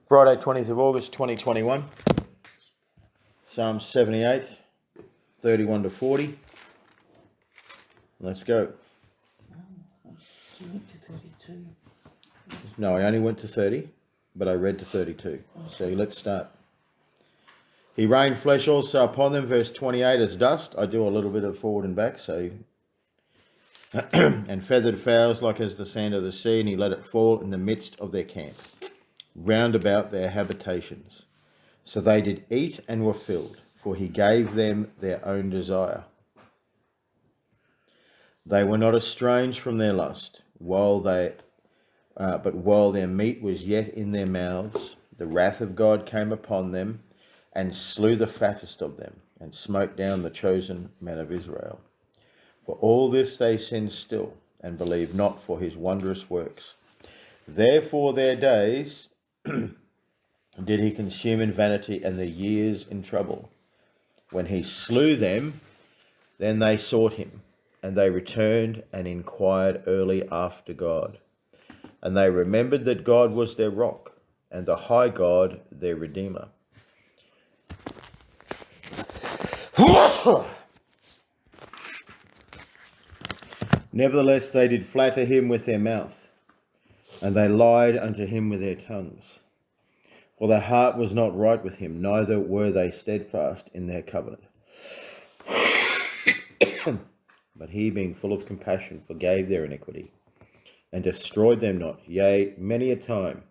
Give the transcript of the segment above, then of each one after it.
Friday, 20th of August, 2021. Psalm 78, 31 to 40. Let's go. You went to 32. No, I only went to 30, but I read to 32. So let's start. He rained flesh also upon them, verse 28, as dust. I do a little bit of forward and back, so. And feathered fowls like as the sand of the sea, and he let it fall in the midst of their camp, round about their habitations. So they did eat and were filled, for he gave them their own desire. They were not estranged from their lust, but while their meat was yet in their mouths, the wrath of God came upon them, and slew the fattest of them, and smote down the chosen men of Israel. For all this they sinned still, and believed not for his wondrous works. Therefore their days did he consume in vanity, and their years in trouble. When he slew them, then they sought him, and they returned and inquired early after God. And they remembered that God was their rock, and the high God their Redeemer. Nevertheless they did flatter him with their mouth, and they lied unto him with their tongues. For their heart was not right with him, neither were they steadfast in their covenant. But he, being full of compassion, forgave their iniquity, and destroyed them not. Yea, many a time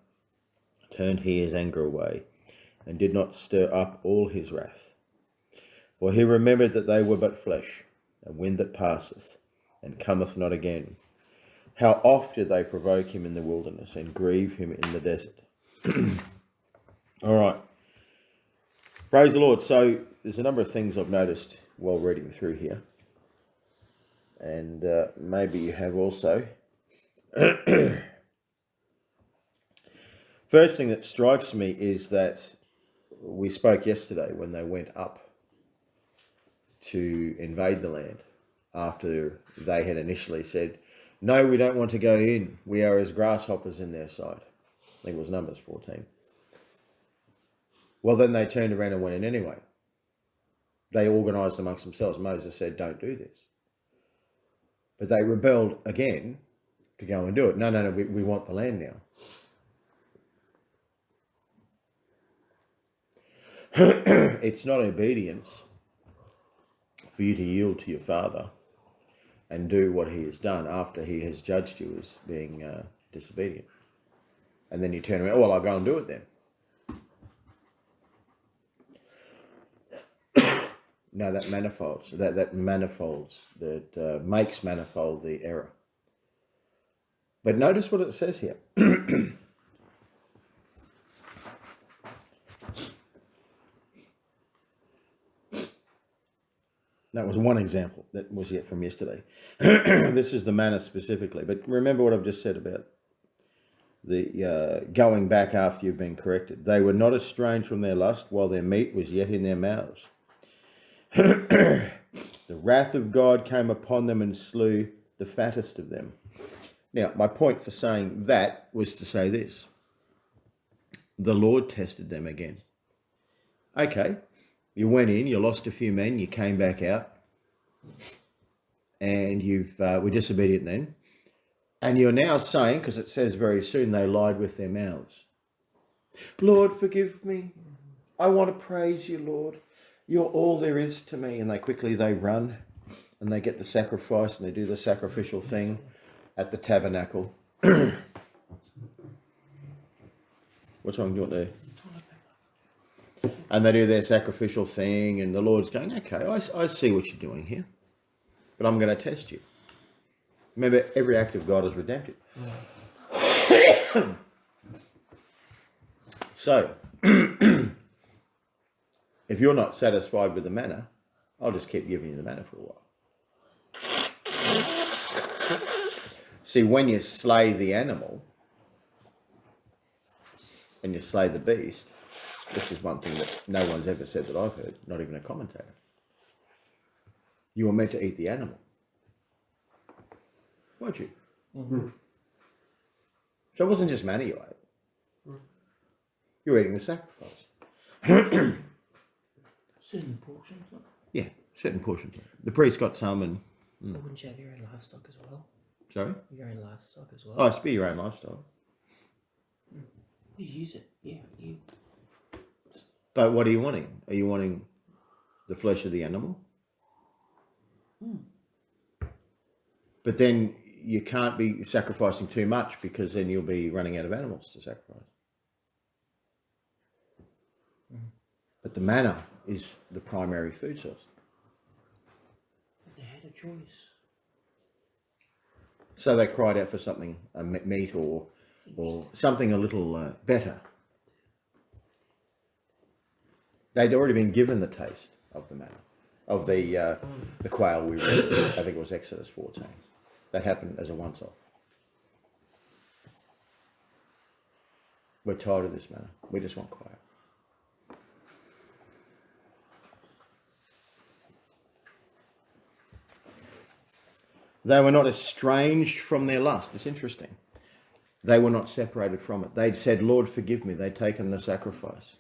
turned he his anger away, and did not stir up all his wrath. For he remembered that they were but flesh, a wind that passeth, and cometh not again. How oft did they provoke him in the wilderness, and grieve him in the desert? All right. Praise the Lord. So there's a number of things I've noticed while reading through here. And maybe you have also. First thing that strikes me is that we spoke yesterday when they went up to invade the land after they had initially said, no, we don't want to go in. We are as grasshoppers in their sight. I think it was Numbers 14. Well, then they turned around and went in anyway. They organised amongst themselves. Moses said, don't do this. But they rebelled again to go and do it. No, we want the land now. It's not obedience for you to yield to your father and do what he has done after he has judged you as being disobedient. And then you turn around, well, I'll go and do it then. No, that manifolds, that makes manifold the error. But notice what it says here. That was one example that was yet from yesterday. This is the manna specifically. But remember what I've just said about the going back after you've been corrected. They were not estranged from their lust while their meat was yet in their mouths. The wrath of God came upon them and slew the fattest of them. Now, my point for saying that was to say this. The Lord tested them again. Okay, you went in, you lost a few men, you came back out, and you were disobedient then. And you're now saying, because it says very soon, they lied with their mouths. Lord, forgive me. I want to praise you, Lord. You're all there is to me. And they run and they get the sacrifice and they do the sacrificial thing at the tabernacle. What's wrong? Do you want to? And they do their sacrificial thing and the Lord's going, okay, I see what you're doing here, but I'm going to test you. Remember, every act of God is redemptive. So, if you're not satisfied with the manna, I'll just keep giving you the manna for a while. See, when you slay the animal and you slay the beast, this is one thing that no one's ever said that I've heard, not even a commentator. You were meant to eat the animal, weren't you? Mm-hmm. So it wasn't just manna you ate. You're eating the sacrifice. Certain portions. Yeah, certain portions. The priest got some and... But wouldn't you have your own livestock as well? Sorry? Your own livestock as well? Oh, it's be your own livestock. You use it, yeah. You. But what are you wanting? Are you wanting the flesh of the animal? But then you can't be sacrificing too much because then you'll be running out of animals to sacrifice. But the manna is the primary food source. They had a choice. So they cried out for something, meat or something a little better. They'd already been given the taste of the manna, of the quail we read. I think it was Exodus 14. That happened as a once-off. We're tired of this manna. We just want quail. They were not estranged from their lust. It's interesting. They were not separated from it. They'd said, Lord, forgive me. They'd taken the sacrifice.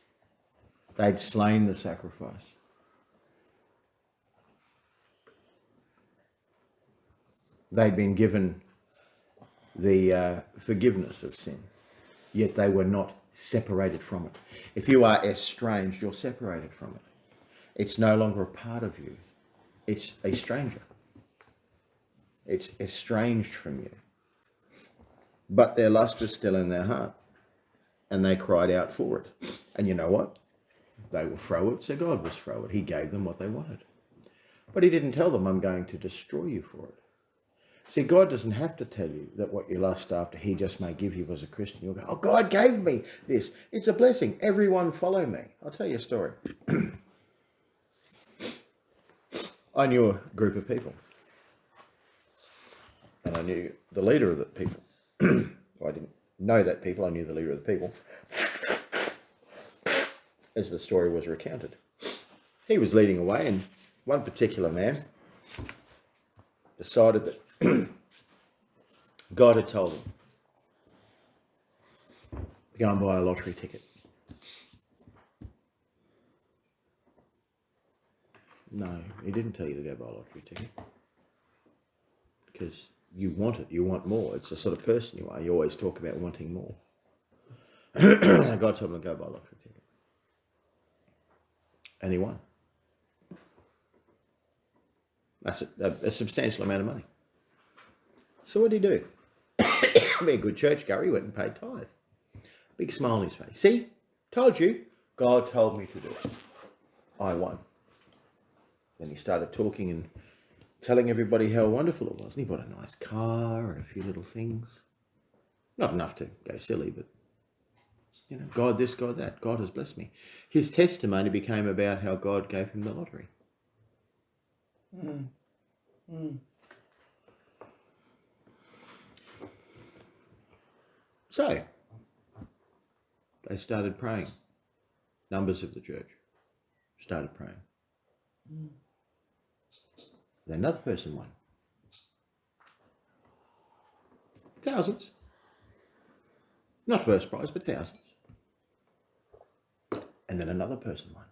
They'd slain the sacrifice. They'd been given the forgiveness of sin, yet they were not separated from it. If you are estranged, you're separated from it. It's no longer a part of you. It's a stranger. It's estranged from you. But their lust was still in their heart, and they cried out for it. And you know what? They were froward, so God was froward. He gave them what they wanted. But he didn't tell them, I'm going to destroy you for it. See, God doesn't have to tell you that what you lust after, he just may give you as a Christian. You'll go, oh, God gave me this. It's a blessing. Everyone follow me. I'll tell you a story. I knew a group of people. And I knew the leader of the people. Well, I didn't know that people. I knew the leader of the people. As the story was recounted. He was leading away, and one particular man decided that God had told him to go and buy a lottery ticket. No, he didn't tell you to go buy a lottery ticket. Because you want it, you want more. It's the sort of person you are. You always talk about wanting more. God told him to go buy a lottery ticket. And he won. That's a substantial amount of money. So what did he do? Be a good churchgoer. He went and paid tithe. Big smile on his face. See? Told you. God told me to do it. I won. Then he started talking and telling everybody how wonderful it was. And he bought a nice car and a few little things. Not enough to go silly, but, you know, God this, God that. God has blessed me. His testimony became about how God gave him the lottery. So, they started praying. Numbers of the church started praying. Then another person won. Thousands. Not first prize, but thousands. And then another person won.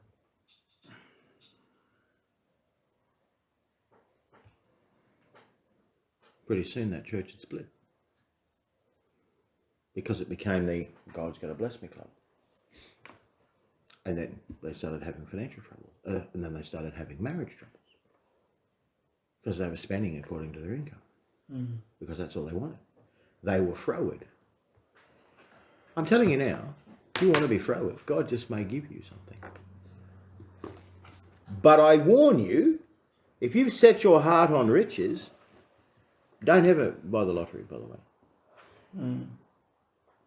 Pretty soon that church had split. Because it became the God's going to bless me club. And then they started having financial trouble. And then they started having marriage troubles. Because they were spending according to their income. Because that's all they wanted. They were froward. I'm telling you now, if you want to be froward, God just may give you something. But I warn you, if you've set your heart on riches, don't ever buy the lottery, by the way.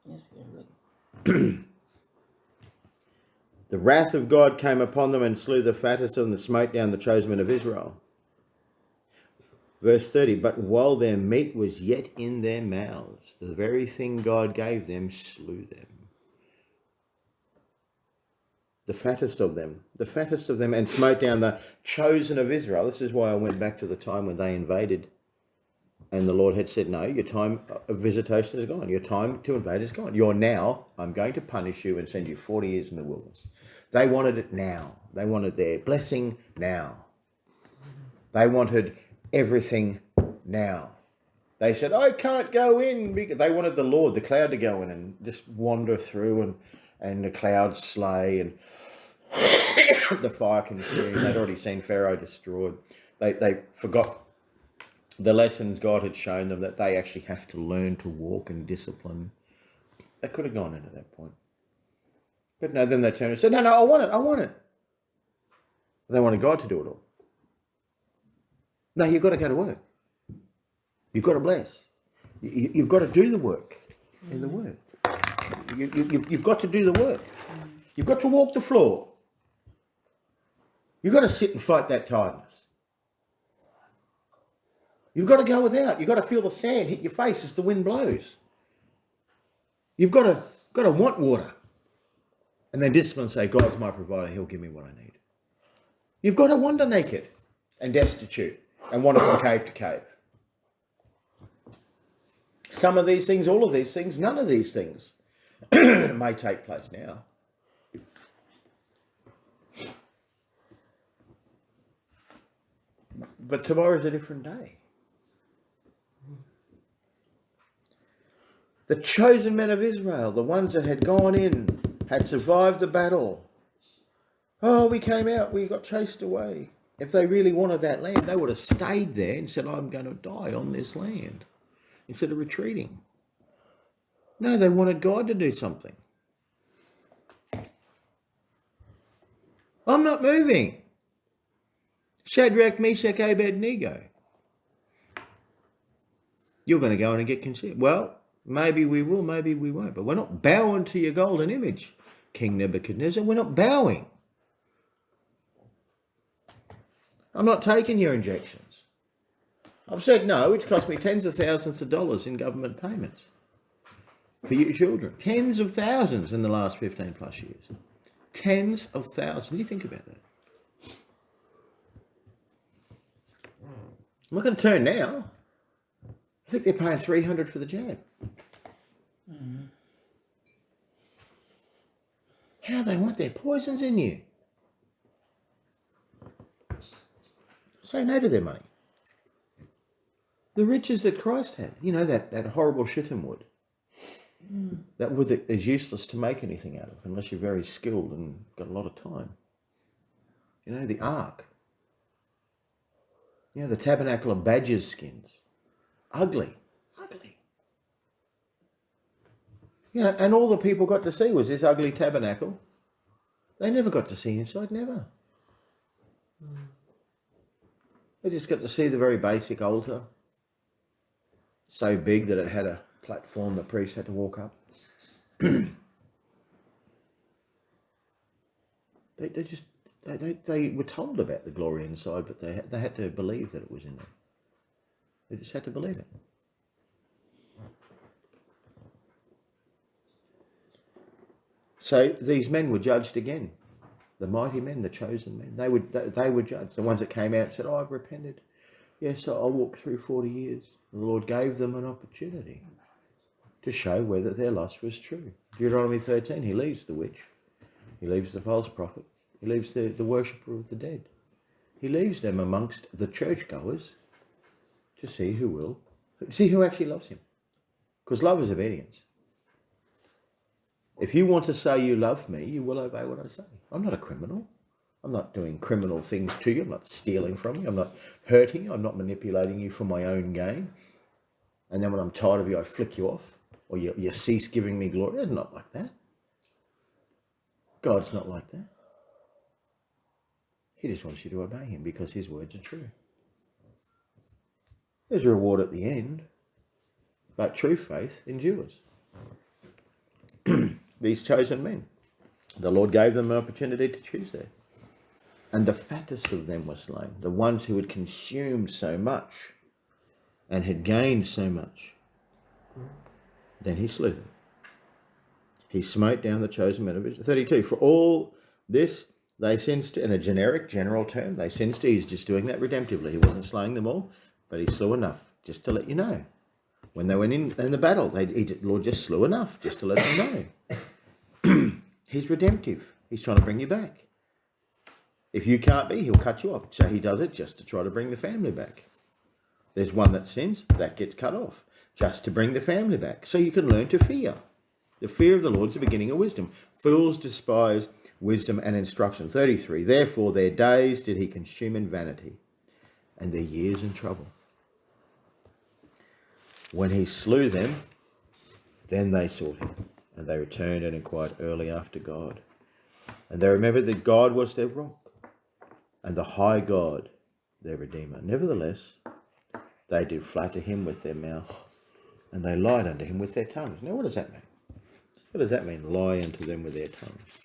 Yes, The wrath of God came upon them and slew the fattest of them and smote down the chosen men of Israel. Verse 30, but while their meat was yet in their mouths, the very thing God gave them slew them. The fattest of them, and smote down the chosen of Israel. This is why I went back to the time when they invaded And the Lord had said, no, your time of visitation is gone. Your time to invade is gone. I'm going to punish you and send you 40 years in the wilderness. They wanted it now. They wanted their blessing now. They wanted everything now. They said, I can't go in. Because they wanted the Lord, the cloud, to go in and just wander through and the cloud slay and the fire consume. They'd already seen Pharaoh destroyed. They forgot the lessons God had shown them, that they actually have to learn to walk in discipline. They could have gone into that point. But no, then they turned and said, no, I want it. They wanted God to do it all. No, you've got to go to work. You've got to bless. You've got to do the work in the word. You've got to do the work. You've got to walk the floor. You've got to sit and fight that tiredness. You've got to go without. You've got to feel the sand hit your face as the wind blows. You've got to want water. And then discipline, say, God's my provider. He'll give me what I need. You've got to wander naked and destitute and wander from cave to cave. Some of these things, all of these things, none of these things may take place now. But tomorrow's a different day. The chosen men of Israel, the ones that had gone in, had survived the battle. Oh, we came out, we got chased away. If they really wanted that land, they would have stayed there and said, I'm going to die on this land, instead of retreating. No, they wanted God to do something. I'm not moving. Shadrach, Meshach, Abednego. You're going to go in and get consumed. Well, maybe we will, maybe we won't. But we're not bowing to your golden image, King Nebuchadnezzar. We're not bowing. I'm not taking your injections. I've said no. It's cost me tens of thousands of dollars in government payments for your children. Tens of thousands in the last 15 plus years. Tens of thousands. You think about that. I'm not going to turn now. I think they're paying $300 for the jab. How they want their poisons in you. Say no to their money. The riches that Christ had. You know, that horrible shittim wood. That wood that is useless to make anything out of unless you're very skilled and got a lot of time. You know, the ark. You know, the tabernacle of badgers' skins. Ugly. You know, and all the people got to see was this ugly tabernacle. They never got to see inside, never. They just got to see the very basic altar. So big that it had a platform the priest had to walk up. They were told about the glory inside, but they had to believe that it was in there. They just had to believe it. So these men were judged again. The mighty men, the chosen men, they were judged. The ones that came out and said, I've repented. Yes, I'll walk through 40 years. The Lord gave them an opportunity to show whether their lust was true. Deuteronomy 13, he leaves the witch. He leaves the false prophet. He leaves the worshipper of the dead. He leaves them amongst the churchgoers to see who actually loves him. Because love is obedience. If you want to say you love me, you will obey what I say. I'm not a criminal. I'm not doing criminal things to you. I'm not stealing from you. I'm not hurting you. I'm not manipulating you for my own gain. And then when I'm tired of you, I flick you off. Or you cease giving me glory. It's not like that. God's not like that. He just wants you to obey him because his words are true. There's a reward at the end. But true faith endures. These chosen men. The Lord gave them an opportunity to choose there. And the fattest of them were slain. The ones who had consumed so much and had gained so much. Then he slew them. He smote down the chosen men of Israel. 32. For all this they sensed, in a general term, they sensed he's just doing that redemptively. He wasn't slaying them all, but he slew enough just to let you know. When they went in the battle, the Lord just slew enough just to let them know. He's redemptive. He's trying to bring you back. If you can't be, he'll cut you off. So he does it just to try to bring the family back. There's one that sins, that gets cut off, just to bring the family back. So you can learn to fear. The fear of the Lord is the beginning of wisdom. Fools despise wisdom and instruction. 33. Therefore their days did he consume in vanity, and their years in trouble. When he slew them, then they sought him, and they returned and inquired early after God. And they remembered that God was their rock, and the high God their Redeemer. Nevertheless, they did flatter him with their mouth, and they lied unto him with their tongues. Now, what does that mean? What does that mean, lie unto them with their tongues?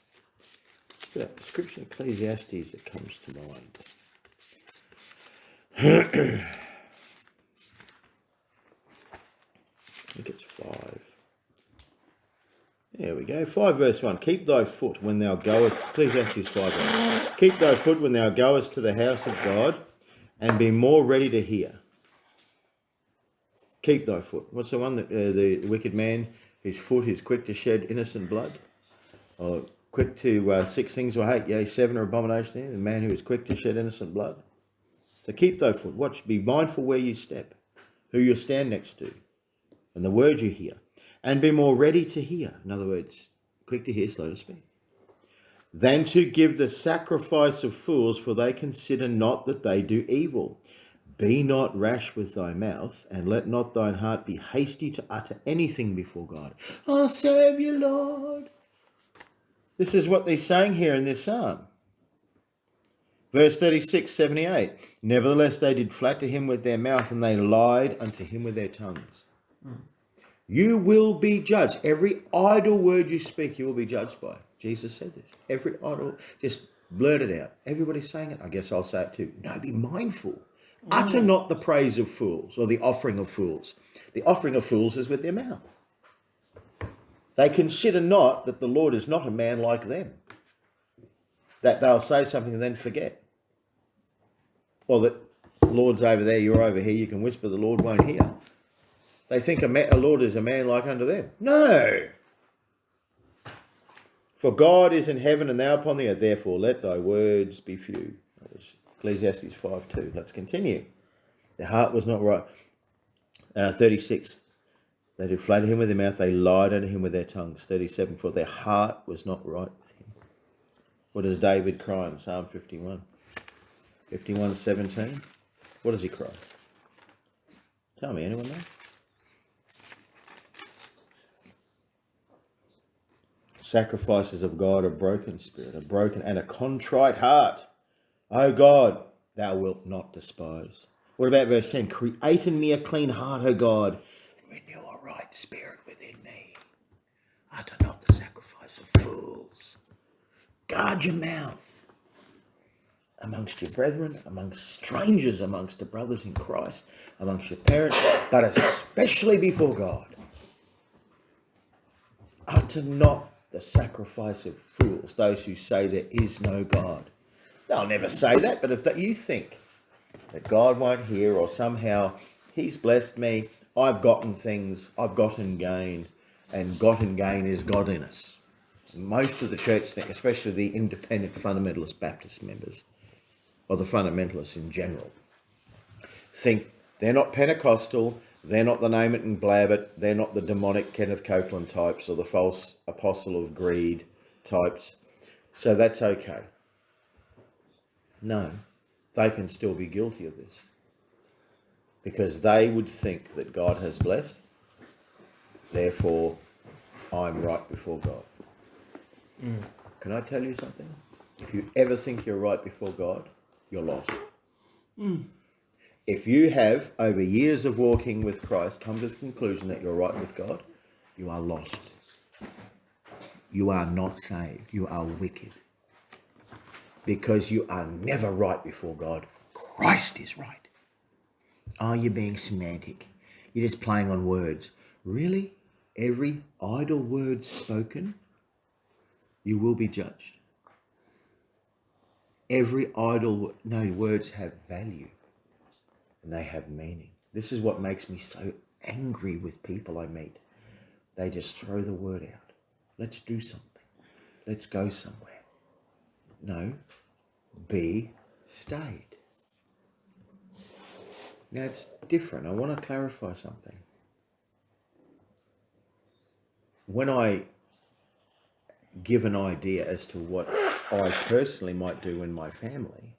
Look at that description, Ecclesiastes, that comes to mind. I think it's 5. There we go. 5 verse 1. Keep thy foot when thou goest. Ecclesiastes 5. Keep thy foot when thou goest to the house of God, and be more ready to hear. Keep thy foot. What's the one that the wicked man, whose foot is quick to shed innocent blood, or quick to 6 things will hate, yea, 7 are abomination in, the man who is quick to shed innocent blood. So keep thy foot. Watch. Be mindful where you step, who you stand next to, and the words you hear, and be more ready to hear. In other words, quick to hear, slow to speak, than to give the sacrifice of fools, for they consider not that they do evil. Be not rash with thy mouth, and let not thine heart be hasty to utter anything before God. I'll serve you, Lord. This is what they're saying here in this psalm. Verse 36, 78. Nevertheless, they did flatter him with their mouth, and they lied unto him with their tongues. You will be judged. Every idle word you speak, you will be judged by. Jesus said this. Every idle, just blurt it out. Everybody's saying it. I guess I'll say it too. No, be mindful. Utter not the praise of fools, or the offering of fools. The offering of fools is with their mouth. They consider not that the Lord is not a man like them, that they'll say something and then forget. Or that the Lord's over there, you're over here, you can whisper, the Lord won't hear. They think a Lord is a man like unto them. No! For God is in heaven and thou upon the earth, therefore let thy words be few. That was Ecclesiastes 5:2. Let's continue. Their heart was not right. 36. They did flatter him with their mouth, they lied unto him with their tongues. 37. For their heart was not right with him. What does David cry in Psalm 51? 51:17. What does he cry? Tell me, anyone know? Sacrifices of God, a broken spirit, a broken and a contrite heart. O God, thou wilt not despise. What about verse 10? Create in me a clean heart, O God, and renew a right spirit within me. Utter not the sacrifice of fools. Guard your mouth amongst your brethren, amongst strangers, amongst the brothers in Christ, amongst your parents, but especially before God. Utter not the sacrifice of fools, those who say there is no God. They'll never say that, but if that you think that God won't hear, or somehow he's blessed me, I've gotten things, I've gotten gain, and gotten gain is godliness. Most of the church think, especially the independent fundamentalist Baptist members, or the fundamentalists in general, think they're not Pentecostal, they're not the name it and blab it, they're not the demonic Kenneth Copeland types or the false apostle of greed types, so that's okay. No, they can still be guilty of this, because they would think that God has blessed, therefore I'm right before God. Can I tell you something? If you ever think you're right before God, you're lost. If you have, over years of walking with Christ, come to the conclusion that you're right with God, you are lost. You are not saved. You are wicked. Because you are never right before God. Christ is right. Oh, you're being semantic. You're just playing on words. Really? Every idle word spoken, you will be judged. Every idle, no, words have value. And they have meaning. This is what makes me so angry with people I meet. They just throw the word out. Let's do something. Let's go somewhere. No, be stayed. Now it's different. I want to clarify something. When I give an idea as to what I personally might do in my family,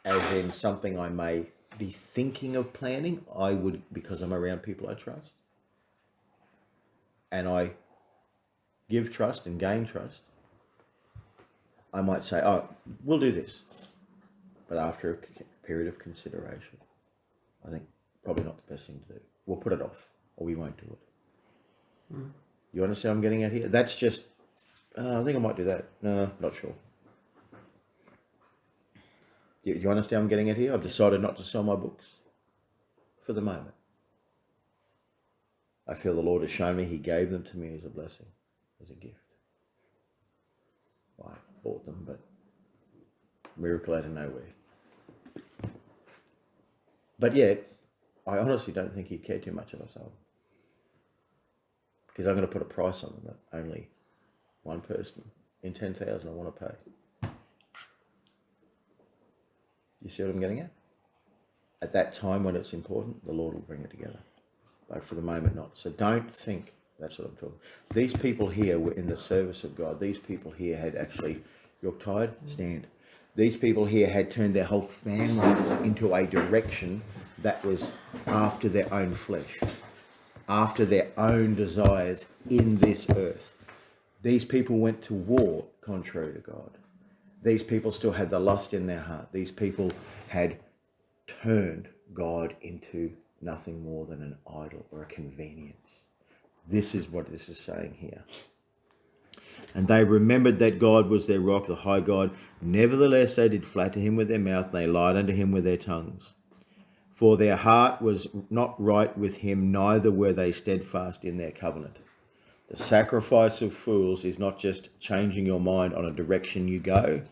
as in something I may be thinking of planning, I would, because I'm around people I trust, and I give trust and gain trust, I might say, oh, we'll do this. But after a period of consideration, I think probably not the best thing to do. We'll put it off, or we won't do it. You understand what I'm getting at here? That's just, I think I might do that. No, not sure. You understand what I'm getting at here? I've decided not to sell my books for the moment. I feel the Lord has shown me He gave them to me as a blessing, as a gift. Well, I bought them, but miracle out of nowhere. But yet, I honestly don't think He cared too much if I sold them. Because I'm going to put a price on them that only one person in 10,000 I want to pay. You see what I'm getting at? At that time when it's important, the Lord will bring it together. But for the moment, not. So don't think that's what I'm talking. These people here were in the service of God. These people here had actually, you're tired? Stand. These people here had turned their whole families into a direction that was after their own flesh, after their own desires in this earth. These people went to war contrary to God. These people still had the lust in their heart. These people had turned God into nothing more than an idol or a convenience. This is what this is saying here. And they remembered that God was their rock, the high God. Nevertheless, they did flatter him with their mouth, and they lied unto him with their tongues. For their heart was not right with him, neither were they steadfast in their covenant. The sacrifice of fools is not just changing your mind on a direction you go,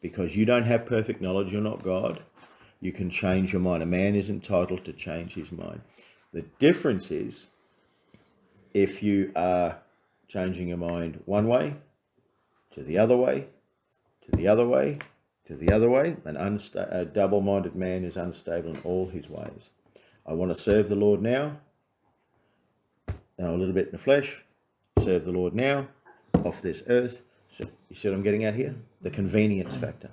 because you don't have perfect knowledge, you're not God. You can change your mind. A man is entitled to change his mind. The difference is, if you are changing your mind one way, to the other way, to the other way, to the other way, a double-minded man is unstable in all his ways. I want to serve the Lord now, a little bit in the flesh, serve the Lord now, off this earth. So you see what I'm getting at here? The convenience factor.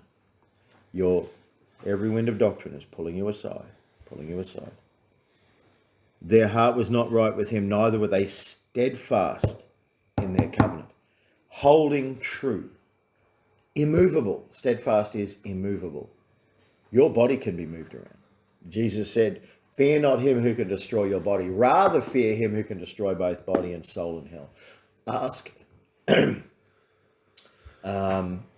Every wind of doctrine is pulling you aside, pulling you aside. Their heart was not right with him, neither were they steadfast in their covenant, holding true, immovable. Steadfast is immovable. Your body can be moved around. Jesus said, fear not him who can destroy your body, rather fear him who can destroy both body and soul in hell. Ask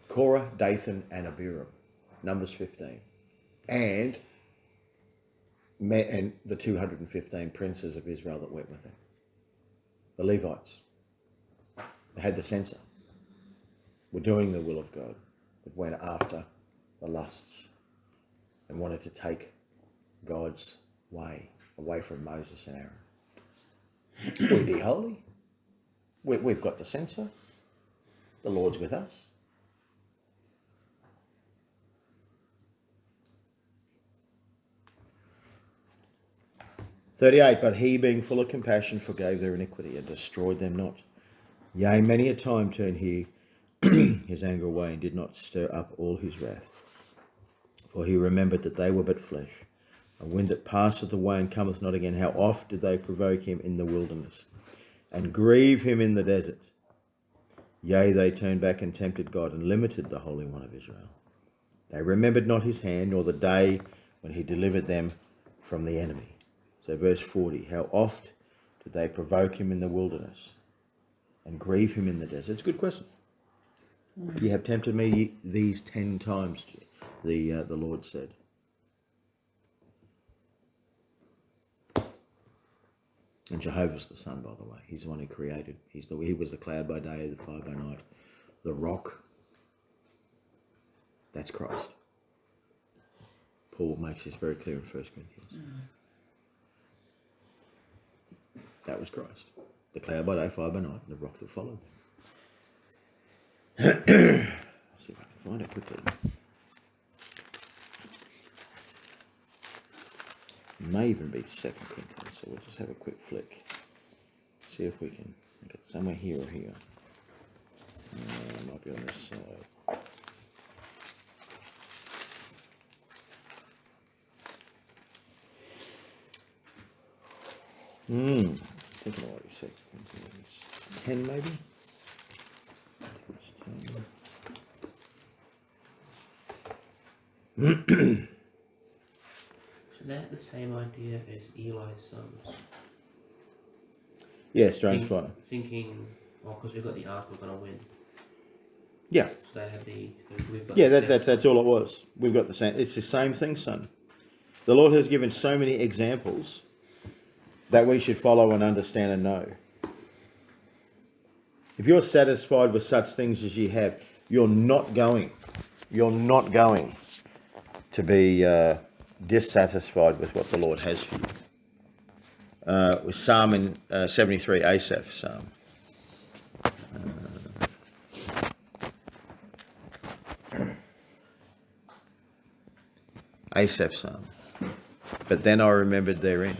Korah, Dathan, and Abiram, Numbers 15, and the 215 princes of Israel that went with him. The Levites, they had the censor, were doing the will of God, but went after the lusts and wanted to take God's way away from Moses and Aaron. We be holy. We've got the censor. The Lord's with us. "38, but he, being full of compassion, forgave their iniquity and destroyed them not. Yea, many a time turned he his anger away and did not stir up all his wrath. For he remembered that they were but flesh, a wind that passeth away and cometh not again. How oft did they provoke him in the wilderness, and grieve him in the desert? Yea, they turned back and tempted God, and limited the Holy One of Israel. They remembered not his hand, nor the day when he delivered them from the enemy." So verse 40, how oft did they provoke him in the wilderness and grieve him in the desert? It's a good question. You have tempted me these 10 times, the Lord said. And Jehovah's the sun, by the way. He's the one who created. He was the cloud by day, the fire by night. The rock, that's Christ. Paul makes this very clear in 1 Corinthians. That was Christ. The cloud by day, fire by night, and the rock that followed. See if I can find it quickly. It may even be 2 Corinthians, so we'll just have a quick flick. See if we can get somewhere here or here. It might be on this side. Thinking of what you said. 10 maybe? So they're the same idea as Eli's sons. Yeah, strange fire. Thinking, because we've got the ark, we're going to win. Yeah. So they have we've got Yeah, the that's all it was. We've got the same. It's the same thing, son. The Lord has given so many examples that we should follow and understand and know. If you're satisfied with such things as you have, you're not going to be dissatisfied with what the Lord has for you. With Psalm in 73, Asaph Psalm. Asaph Psalm. But then I remembered their end.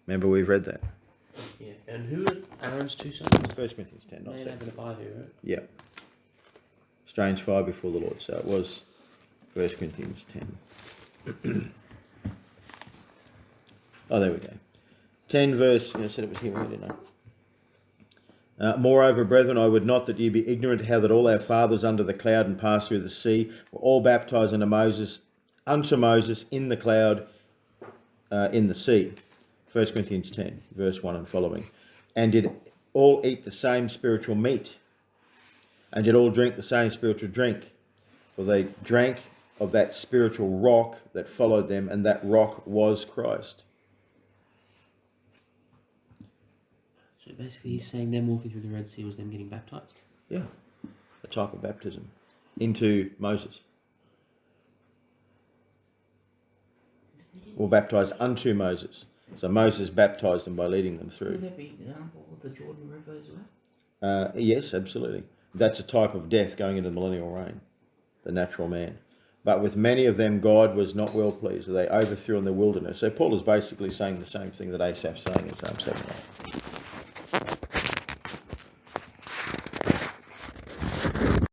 Remember we've read that. Yeah, and who are Aaron's two sons? 1 Corinthians 10, not 7. Nadab and Abihu, right? Yeah. Strange fire before the Lord. So it was 1 Corinthians 10. Oh, there we go. 10 verse, I said it was here, didn't I? Moreover, brethren, I would not that ye be ignorant how that all our fathers under the cloud and passed through the sea were all baptized unto Moses in the cloud in the sea. 1 Corinthians 10, verse 1 and following. And did all eat the same spiritual meat, and did all drink the same spiritual drink. For they drank of that spiritual rock that followed them, and that rock was Christ. So basically he's saying them walking through the Red Sea was them getting baptized? Yeah, a type of baptism into Moses. Or baptized unto Moses. So Moses baptized them by leading them through. Would that be an example of the Jordan River as well? Yes, absolutely. That's a type of death going into the millennial reign, the natural man. But with many of them, God was not well pleased. They overthrew in the wilderness. So Paul is basically saying the same thing that Asaph's saying in Psalm 79.